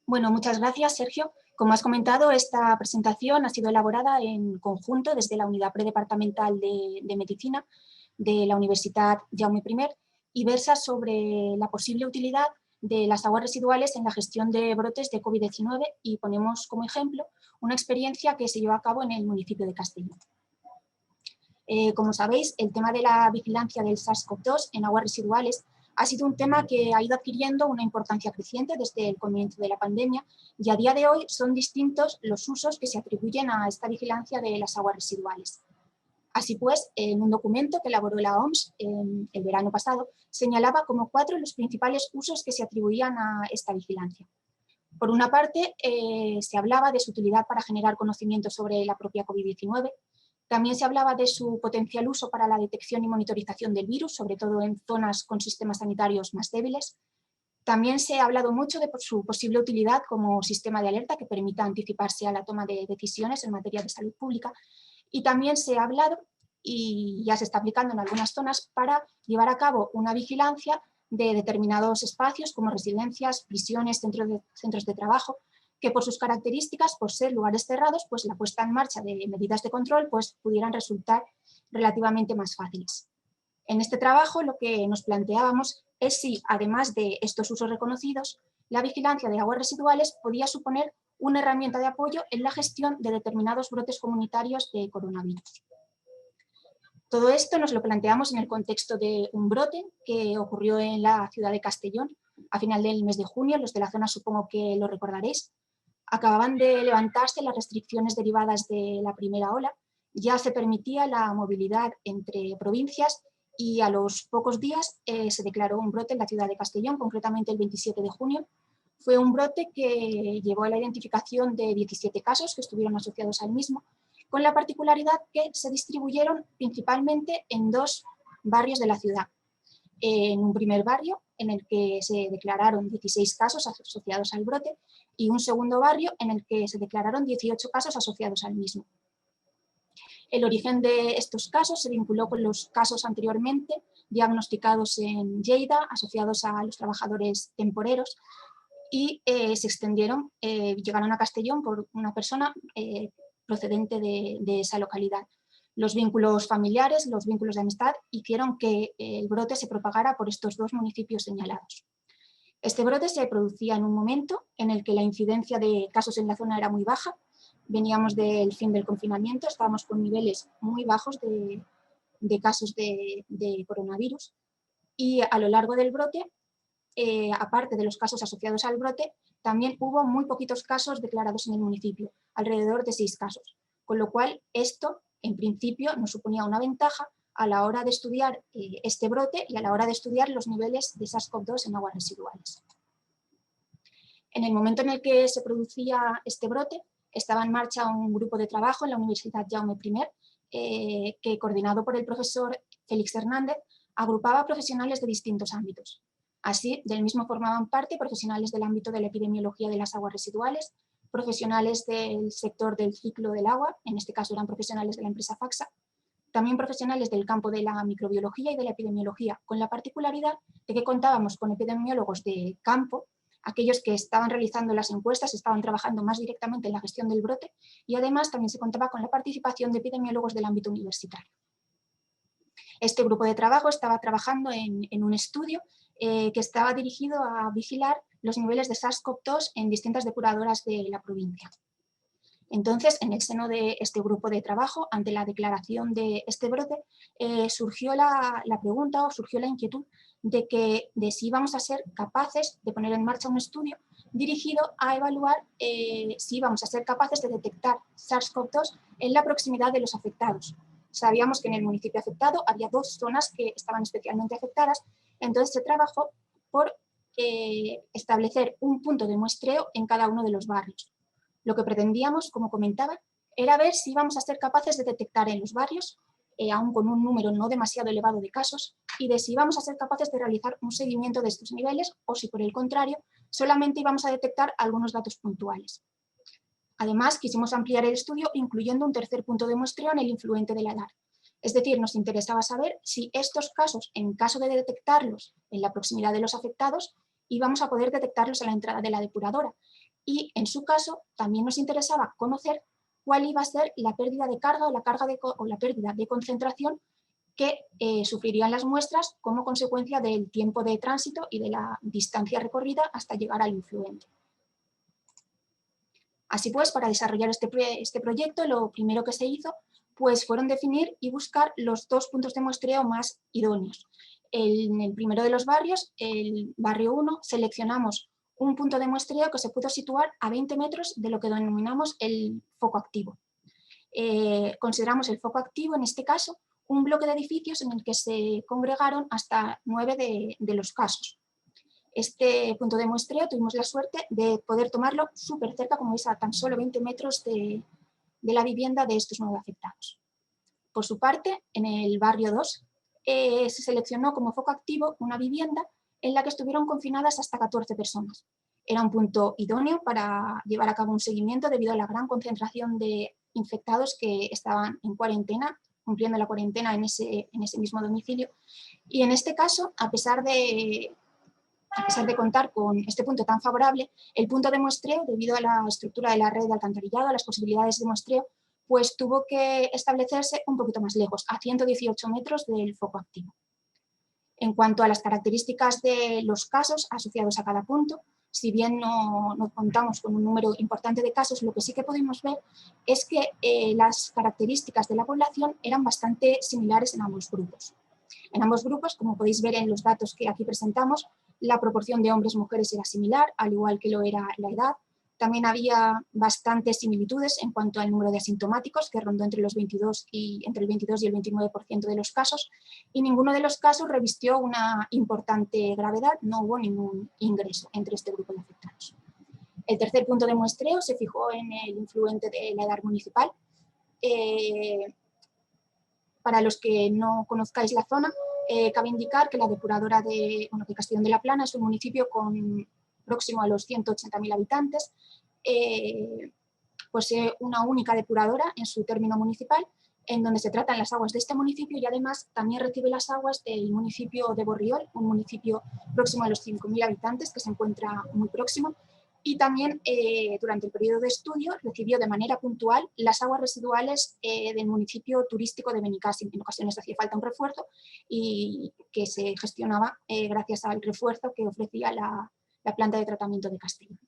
Bueno, muchas gracias, Sergio. Como has comentado, esta presentación ha sido elaborada en conjunto desde la Unidad Predepartamental de Medicina de la Universidad Jaume I y versa sobre la posible utilidad de las aguas residuales en la gestión de brotes de COVID-19 y ponemos como ejemplo una experiencia que se llevó a cabo en el municipio de Castellón. Como sabéis, el tema de la vigilancia del SARS-CoV-2 en aguas residuales ha sido un tema que ha ido adquiriendo una importancia creciente desde el comienzo de la pandemia y a día de hoy son distintos los usos que se atribuyen a esta vigilancia de las aguas residuales. Así pues, en un documento que elaboró la OMS el verano pasado, señalaba como 4 los principales usos que se atribuían a esta vigilancia. Por una parte, se hablaba de su utilidad para generar conocimiento sobre la propia COVID-19. También se hablaba de su potencial uso para la detección y monitorización del virus, sobre todo en zonas con sistemas sanitarios más débiles. También se ha hablado mucho de su posible utilidad como sistema de alerta que permita anticiparse a la toma de decisiones en materia de salud pública. Y también se ha hablado, y ya se está aplicando en algunas zonas, para llevar a cabo una vigilancia de determinados espacios como residencias, prisiones, centros de trabajo, que por sus características, por ser lugares cerrados, pues la puesta en marcha de medidas de control pues, pudieran resultar relativamente más fáciles. En este trabajo lo que nos planteábamos es si, además de estos usos reconocidos, la vigilancia de aguas residuales podía suponer una herramienta de apoyo en la gestión de determinados brotes comunitarios de coronavirus. Todo esto nos lo planteamos en el contexto de un brote que ocurrió en la ciudad de Castellón a final del mes de junio. Los de la zona supongo que lo recordaréis. Acababan de levantarse las restricciones derivadas de la primera ola. Ya se permitía la movilidad entre provincias y a los pocos días se declaró un brote en la ciudad de Castellón, concretamente el 27 de junio. Fue un brote que llevó a la identificación de 17 casos que estuvieron asociados al mismo, con la particularidad que se distribuyeron principalmente en 2 barrios de la ciudad. En un primer barrio, en el que se declararon 16 casos asociados al brote, y un segundo barrio, en el que se declararon 18 casos asociados al mismo. El origen de estos casos se vinculó con los casos anteriormente diagnosticados en Lleida, asociados a los trabajadores temporeros, y se extendieron, llegaron a Castellón por una persona procedente de esa localidad. Los vínculos familiares, los vínculos de amistad hicieron que el brote se propagara por estos 2 municipios señalados. Este brote se producía en un momento en el que la incidencia de casos en la zona era muy baja. Veníamos del fin del confinamiento, estábamos con niveles muy bajos de casos de coronavirus y a lo largo del brote, aparte de los casos asociados al brote, también hubo muy poquitos casos declarados en el municipio, alrededor de 6 casos, con lo cual esto en principio nos suponía una ventaja a la hora de estudiar este brote y a la hora de estudiar los niveles de SARS-CoV-2 en aguas residuales. En el momento en el que se producía este brote, estaba en marcha un grupo de trabajo en la Universidad Jaume I, que coordinado por el profesor Félix Hernández, agrupaba profesionales de distintos ámbitos. Así, del mismo formaban parte profesionales del ámbito de la epidemiología de las aguas residuales, profesionales del sector del ciclo del agua, en este caso eran profesionales de la empresa Faxa, también profesionales del campo de la microbiología y de la epidemiología, con la particularidad de que contábamos con epidemiólogos de campo, aquellos que estaban realizando las encuestas, estaban trabajando más directamente en la gestión del brote, y además también se contaba con la participación de epidemiólogos del ámbito universitario. Este grupo de trabajo estaba trabajando en un estudio que estaba dirigido a vigilar los niveles de SARS-CoV-2 en distintas depuradoras de la provincia. Entonces, en el seno de este grupo de trabajo, ante la declaración de este brote, surgió la pregunta o surgió la inquietud de si íbamos a ser capaces de poner en marcha un estudio dirigido a evaluar si íbamos a ser capaces de detectar SARS-CoV-2 en la proximidad de los afectados. Sabíamos que en el municipio afectado había 2 zonas que estaban especialmente afectadas, entonces se trabajó por establecer un punto de muestreo en cada uno de los barrios. Lo que pretendíamos, como comentaba, era ver si íbamos a ser capaces de detectar en los barrios, aún con un número no demasiado elevado de casos, y de si íbamos a ser capaces de realizar un seguimiento de estos niveles o si, por el contrario, solamente íbamos a detectar algunos datos puntuales. Además, quisimos ampliar el estudio incluyendo un tercer punto de muestreo en el influente de la edad. Es decir, nos interesaba saber si estos casos, en caso de detectarlos en la proximidad de los afectados, y vamos a poder detectarlos a la entrada de la depuradora. Y en su caso también nos interesaba conocer cuál iba a ser la pérdida de carga o la pérdida de concentración que sufrirían las muestras como consecuencia del tiempo de tránsito y de la distancia recorrida hasta llegar al influente. Así pues, para desarrollar este proyecto, lo primero que se hizo pues, fueron definir y buscar los 2 puntos de muestreo más idóneos. En el primero de los barrios, el barrio 1, seleccionamos un punto de muestreo que se pudo situar a 20 metros de lo que denominamos el foco activo. Consideramos el foco activo, en este caso, un bloque de edificios en el que se congregaron hasta 9 de los casos. Este punto de muestreo tuvimos la suerte de poder tomarlo súper cerca, como veis, a tan solo 20 metros de la vivienda de estos 9 afectados. Por su parte, en el barrio 2 se seleccionó como foco activo una vivienda en la que estuvieron confinadas hasta 14 personas. Era un punto idóneo para llevar a cabo un seguimiento debido a la gran concentración de infectados que estaban en cuarentena, cumpliendo la cuarentena en ese mismo domicilio. Y en este caso, a pesar de contar con este punto tan favorable, el punto de muestreo, debido a la estructura de la red de alcantarillado, a las posibilidades de muestreo, pues tuvo que establecerse un poquito más lejos, a 118 metros del foco activo. En cuanto a las características de los casos asociados a cada punto, si bien no contamos con un número importante de casos, lo que sí que pudimos ver es que las características de la población eran bastante similares en ambos grupos. En ambos grupos, como podéis ver en los datos que aquí presentamos, la proporción de hombres-mujeres era similar, al igual que lo era la edad. También había bastantes similitudes en cuanto al número de asintomáticos, que rondó entre el 22 y el 29% de los casos, y ninguno de los casos revistió una importante gravedad, no hubo ningún ingreso entre este grupo de afectados. El tercer punto de muestreo se fijó en el influente de la edad municipal. Para los que no conozcáis la zona, cabe indicar que la depuradora de Castellón de la Plana es un municipio próximo a los 180.000 habitantes. Posee una única depuradora en su término municipal, en donde se tratan las aguas de este municipio y además también recibe las aguas del municipio de Borriol, un municipio próximo a los 5.000 habitantes que se encuentra muy próximo. Y también durante el periodo de estudio recibió de manera puntual las aguas residuales del municipio turístico de Benicàssim. En ocasiones hacía falta un refuerzo y que se gestionaba gracias al refuerzo que ofrecía la planta de tratamiento de Castellón.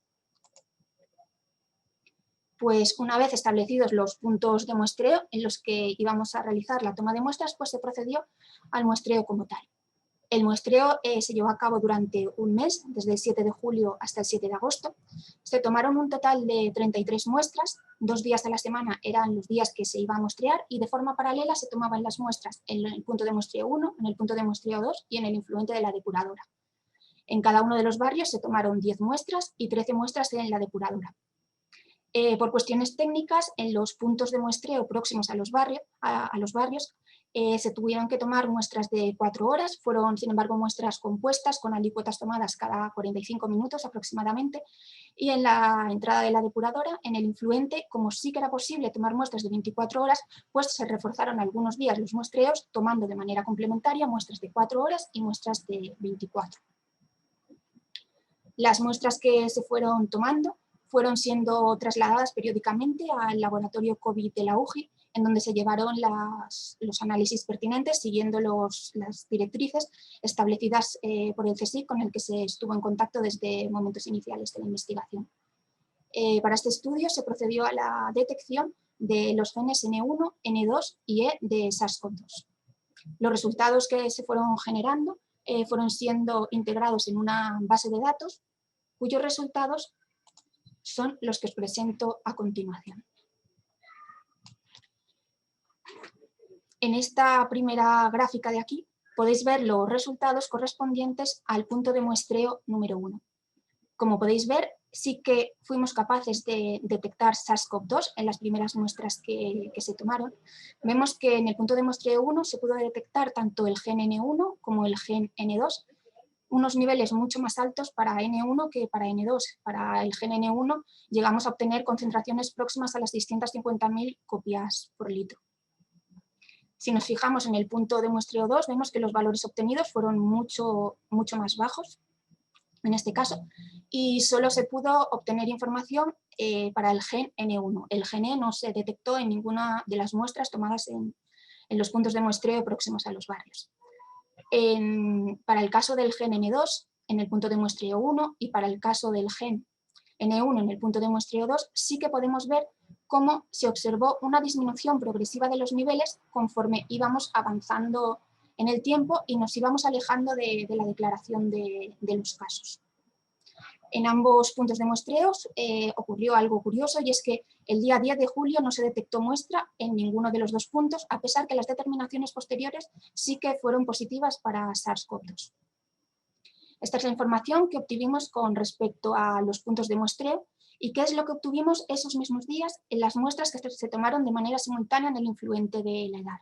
Pues una vez establecidos los puntos de muestreo en los que íbamos a realizar la toma de muestras, pues se procedió al muestreo como tal. El muestreo se llevó a cabo durante un mes, desde el 7 de julio hasta el 7 de agosto. Se tomaron un total de 33 muestras, 2 días a la semana eran los días que se iba a muestrear y de forma paralela se tomaban las muestras en el punto de muestreo 1, en el punto de muestreo 2 y en el influente de la depuradora. En cada uno de los barrios se tomaron 10 muestras y 13 muestras en la depuradora. Por cuestiones técnicas, en los puntos de muestreo próximos a los barrios, se tuvieron que tomar muestras de 4 horas, fueron sin embargo muestras compuestas con alícuotas tomadas cada 45 minutos aproximadamente, y en la entrada de la depuradora, en el influente, como sí que era posible tomar muestras de 24 horas, pues se reforzaron algunos días los muestreos, tomando de manera complementaria muestras de 4 horas y muestras de 24. Las muestras que se fueron tomando fueron siendo trasladadas periódicamente al laboratorio COVID de la UJI, en donde se llevaron los análisis pertinentes siguiendo las directrices establecidas por el CSIC, con el que se estuvo en contacto desde momentos iniciales de la investigación. Para este estudio se procedió a la detección de los genes N1, N2 y E de SARS-CoV-2. Los resultados que se fueron generando fueron siendo integrados en una base de datos, cuyos resultados son los que os presento a continuación. En esta primera gráfica de aquí podéis ver los resultados correspondientes al punto de muestreo número 1. Como podéis ver, sí que fuimos capaces de detectar SARS-CoV-2 en las primeras muestras que se tomaron. Vemos que en el punto de muestreo 1 se pudo detectar tanto el gen N1 como el gen N2, unos niveles mucho más altos para N1 que para N2. Para el gen N1 llegamos a obtener concentraciones próximas a las 650.000 copias por litro. Si nos fijamos en el punto de muestreo 2, vemos que los valores obtenidos fueron mucho más bajos. en este caso, y solo se pudo obtener información para el gen N1. El gen E no se detectó en ninguna de las muestras tomadas en los puntos de muestreo próximos a los barrios. Para el caso del gen N2, en el punto de muestreo 1, y para el caso del gen N1 en el punto de muestreo 2, sí que podemos ver cómo se observó una disminución progresiva de los niveles conforme íbamos avanzando en el tiempo y nos íbamos alejando de la declaración de los casos. En ambos puntos de muestreos ocurrió algo curioso, y es que el día 10 de julio no se detectó muestra en ninguno de los dos puntos, a pesar que las determinaciones posteriores sí que fueron positivas para SARS-CoV-2. Esta es la información que obtuvimos con respecto a los puntos de muestreo. ¿Y qué es lo que obtuvimos esos mismos días en las muestras que se tomaron de manera simultánea en el influente de la edad?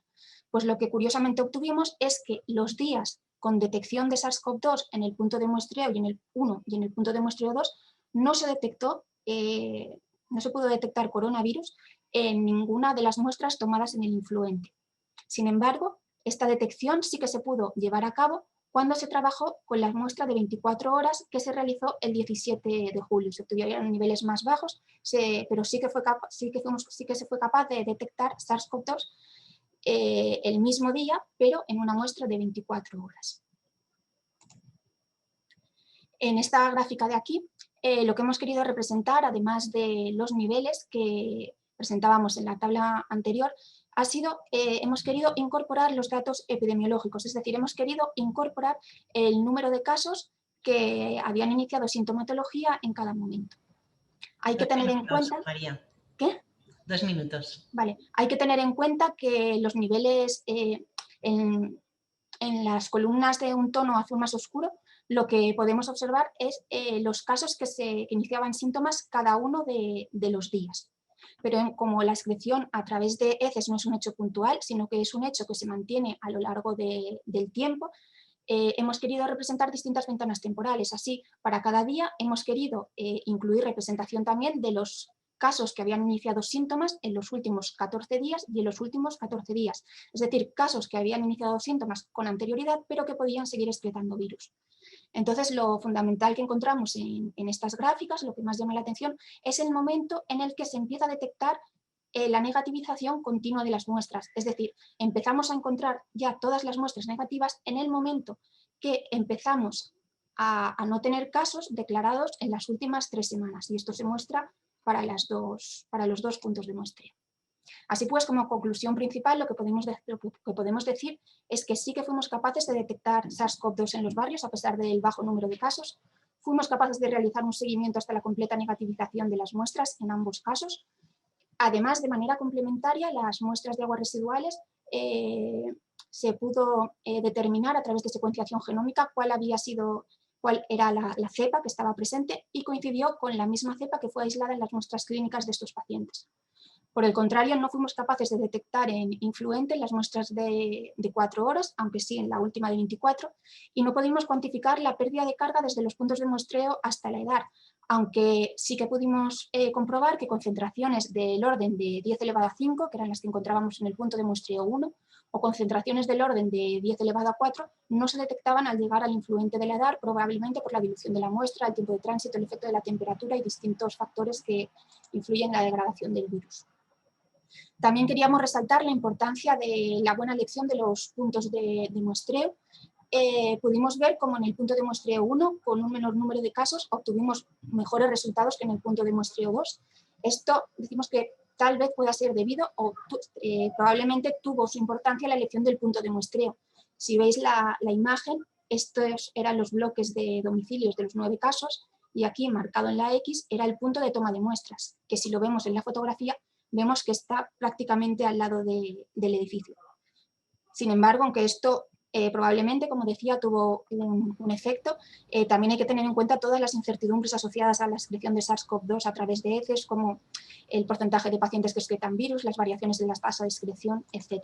Pues lo que curiosamente obtuvimos es que los días con detección de SARS-CoV-2 en el punto de muestreo y en el 1 y en el punto de muestreo 2 no se detectó, no se pudo detectar coronavirus en ninguna de las muestras tomadas en el influente. Sin embargo, esta detección sí que se pudo llevar a cabo cuando se trabajó con la muestra de 24 horas que se realizó el 17 de julio. Se obtuvieron niveles más bajos, pero sí que se fue capaz de detectar SARS-CoV-2 el mismo día, pero en una muestra de 24 horas. En esta gráfica de aquí, lo que hemos querido representar, además de los niveles que presentábamos en la tabla anterior, ha sido, hemos querido incorporar los datos epidemiológicos, es decir, hemos querido incorporar el número de casos que habían iniciado sintomatología en cada momento. Hay que tener en cuenta... María. ¿Qué? 2 minutos. Vale, hay que tener en cuenta que los niveles en las columnas de un tono azul más oscuro, lo que podemos observar es los casos que iniciaban síntomas cada uno de los días. Pero como la excreción a través de heces no es un hecho puntual, sino que es un hecho que se mantiene a lo largo del tiempo, hemos querido representar distintas ventanas temporales. Así, para cada día hemos querido incluir representación también de los casos que habían iniciado síntomas en los últimos 14 días y en los últimos 14 días. Es decir, casos que habían iniciado síntomas con anterioridad, pero que podían seguir excretando virus. Entonces, lo fundamental que encontramos en estas gráficas, lo que más llama la atención, es el momento en el que se empieza a detectar la negativización continua de las muestras. Es decir, empezamos a encontrar ya todas las muestras negativas en el momento que empezamos a no tener casos declarados en las últimas 3 semanas. Y esto se muestra para los dos puntos de muestreo. Así pues, como conclusión principal, lo que podemos decir es que sí que fuimos capaces de detectar SARS-CoV-2 en los barrios, a pesar del bajo número de casos. Fuimos capaces de realizar un seguimiento hasta la completa negativización de las muestras en ambos casos. Además, de manera complementaria, las muestras de aguas residuales se pudo determinar a través de secuenciación genómica cuál era la cepa que estaba presente, y coincidió con la misma cepa que fue aislada en las muestras clínicas de estos pacientes. Por el contrario, no fuimos capaces de detectar en influente las muestras de 4 horas, aunque sí en la última de 24, y no pudimos cuantificar la pérdida de carga desde los puntos de muestreo hasta la edad, aunque sí que pudimos comprobar que concentraciones del orden de 10 elevado a 5, que eran las que encontrábamos en el punto de muestreo 1, o concentraciones del orden de 10 elevado a 4, no se detectaban al llegar al influente de la edad, probablemente por la dilución de la muestra, el tiempo de tránsito, el efecto de la temperatura y distintos factores que influyen en la degradación del virus. También queríamos resaltar la importancia de la buena elección de los puntos de muestreo. Pudimos ver cómo en el punto de muestreo 1, con un menor número de casos, obtuvimos mejores resultados que en el punto de muestreo 2. Esto decimos que tal vez pueda ser debido o probablemente tuvo su importancia la elección del punto de muestreo. Si veis la imagen, estos eran los bloques de domicilios de los 9 casos, y aquí marcado en la X era el punto de toma de muestras, que si lo vemos en la fotografía, vemos que está prácticamente al lado del edificio. Sin embargo, aunque esto probablemente, como decía, tuvo un efecto, también hay que tener en cuenta todas las incertidumbres asociadas a la excreción de SARS-CoV-2 a través de heces, como el porcentaje de pacientes que excretan virus, las variaciones de la tasa de excreción, etc.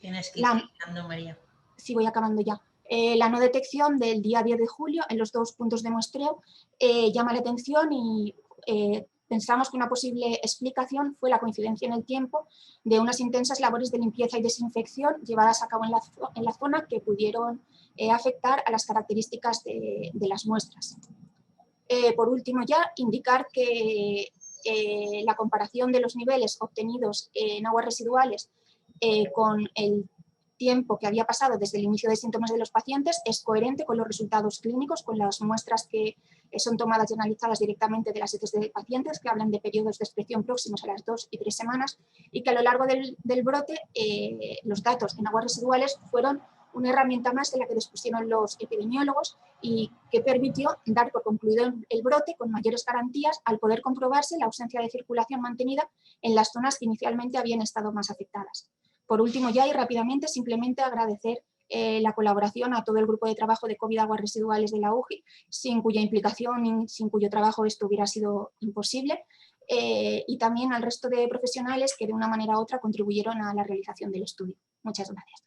Tienes que ir terminando, María. Sí, voy acabando ya. La no detección del día 10 de julio en los dos puntos de muestreo llama la atención y Pensamos que una posible explicación fue la coincidencia en el tiempo de unas intensas labores de limpieza y desinfección llevadas a cabo en la zona que pudieron afectar a las características de las muestras. Por último, ya indicar que la comparación de los niveles obtenidos en aguas residuales con el tiempo que había pasado desde el inicio de síntomas de los pacientes es coherente con los resultados clínicos, con las muestras que son tomadas y analizadas directamente de las heces de pacientes, que hablan de periodos de excreción próximos a las 2 y 3 semanas, y que a lo largo del brote los datos en aguas residuales fueron una herramienta más de la que dispusieron los epidemiólogos y que permitió dar por concluido el brote con mayores garantías al poder comprobarse la ausencia de circulación mantenida en las zonas que inicialmente habían estado más afectadas. Por último, ya y rápidamente, simplemente agradecer la colaboración a todo el grupo de trabajo de COVID aguas residuales de la UJI, sin cuya implicación y sin cuyo trabajo esto hubiera sido imposible, y también al resto de profesionales que de una manera u otra contribuyeron a la realización del estudio. Muchas gracias.